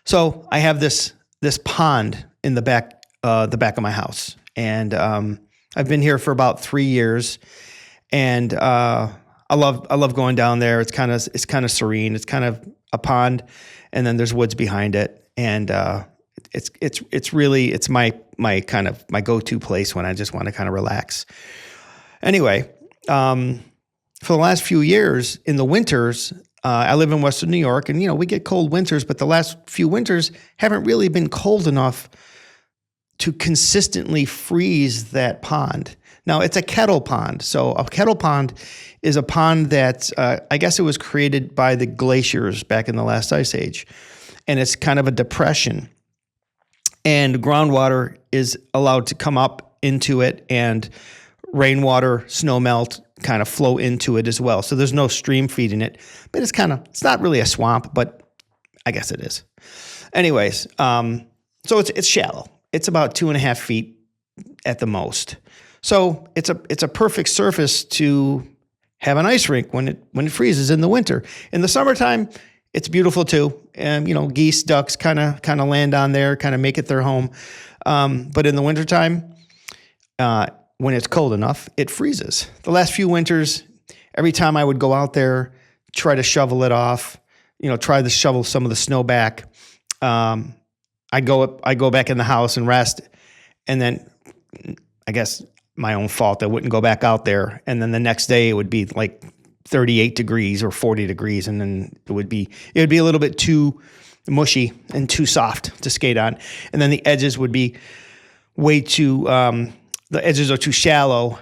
So I have this pond in the back of my house, and I've been here for about 3 years, and I love going down there. It's kind of serene. It's kind of a pond, and then there's woods behind it, and it's my kind of my go-to place when I just want to kind of relax. Anyway, for the last few years in the winters, I live in Western New York, and we get cold winters, but the last few winters haven't really been cold enough to consistently freeze that pond. Now, it's a kettle pond. So a kettle pond is a pond that I guess it was created by the glaciers back in the last ice age. And it's kind of a depression. And groundwater is allowed to come up into it, and rainwater, snow melt kind of flow into it as well. So there's no stream feeding it, but it's not really a swamp, but I guess it is. Anyways, so it's shallow. It's about 2.5 feet at the most. So it's a perfect surface to have an ice rink when it freezes in the winter. In the summertime, it's beautiful too. And geese, ducks kind of land on there, kind of make it their home. But in the wintertime, when it's cold enough, it freezes. The last few winters, every time I would go out there, try to shovel it off, try to shovel some of the snow back. I go back in the house and rest, and then I guess my own fault, I wouldn't go back out there. And then the next day it would be like 38 degrees or 40 degrees, and then it would be a little bit too mushy and too soft to skate on. And then the edges would be way too the edges are too shallow,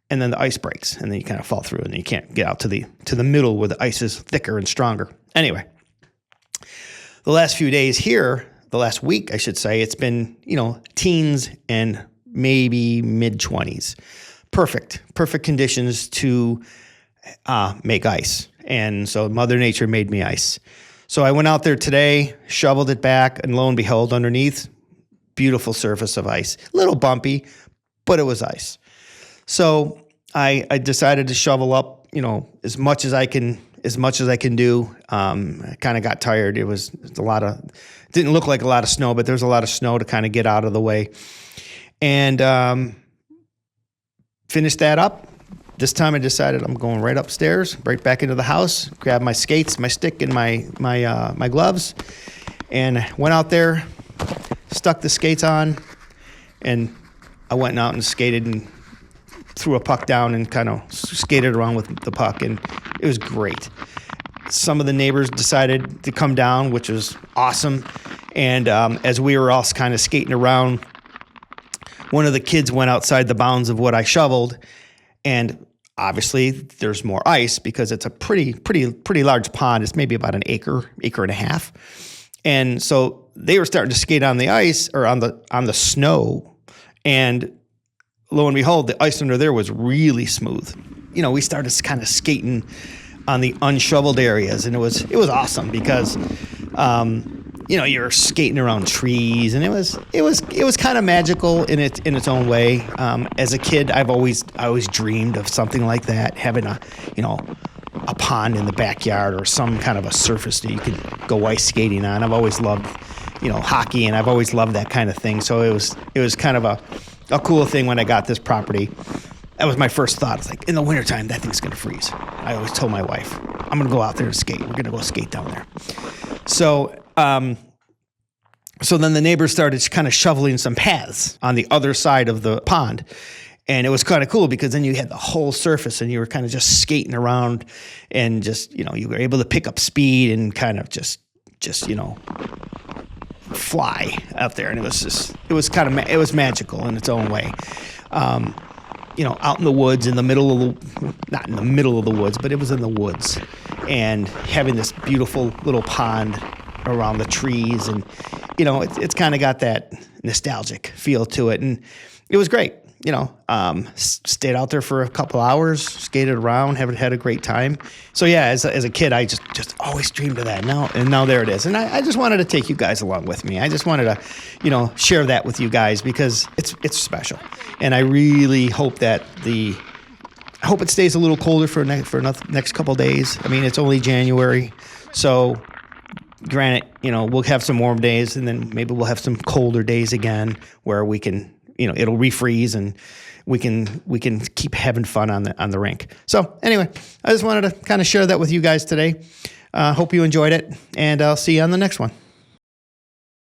and then the ice breaks, and then you kind of fall through, and you can't get out to the middle where the ice is thicker and stronger. Anyway, the last few days here, the last week, I should say, it's been, teens and maybe mid-20s. Perfect conditions to make ice. And so Mother Nature made me ice. So I went out there today, shoveled it back, and lo and behold, underneath, beautiful surface of ice. A little bumpy, but it was ice. So I decided to shovel up, as much as I can do. I kind of got tired. It was didn't look like a lot of snow, but there's a lot of snow to kind of get out of the way. And finished that up. This time I decided I'm going right upstairs, right back into the house, grab my skates, my stick, and my gloves, and went out there, stuck the skates on, and I went out and skated and threw a puck down and kind of skated around with the puck, and it was great. Some of the neighbors decided to come down, which was awesome. And as we were all kind of skating around, one of the kids went outside the bounds of what I shoveled, and obviously there's more ice because it's a pretty large pond. It's maybe about an acre and a half. And so they were starting to skate on the ice or on the snow. And lo and behold, the ice under there was really smooth. We started kind of skating on the unshoveled areas, and it was awesome because, you're skating around trees, and it was kind of magical in its own way. As a kid, I always dreamed of something like that, having a pond in the backyard or some kind of a surface that you could go ice skating on. I've always loved hockey, and I've always loved that kind of thing. So it was kind of a cool thing when I got this property. That was my first thought. It's like, in the wintertime, that thing's going to freeze. I always told my wife, I'm going to go out there and skate. We're going to go skate down there. So then the neighbors started kind of shoveling some paths on the other side of the pond. And it was kind of cool because then you had the whole surface and you were kind of just skating around and just, you were able to pick up speed and kind of just fly out there. And it was magical in its own way. Out in the woods, not in the middle of the woods, but it was in the woods, and having this beautiful little pond around the trees, and it's kind of got that nostalgic feel to it, and it was great. Stayed out there for a couple hours, skated around, had a great time. So yeah, as a kid, I just always dreamed of that. Now there it is. And I just wanted to take you guys along with me. I just wanted to, share that with you guys because it's special. And I really hope that I hope it stays a little colder for next couple of days. I mean, it's only January, so Granted, we'll have some warm days, and then maybe we'll have some colder days again where we can, it'll refreeze and we can keep having fun on the rink. So anyway, I just wanted to kind of share that with you guys today. Hope you enjoyed it, and I'll see you on the next one.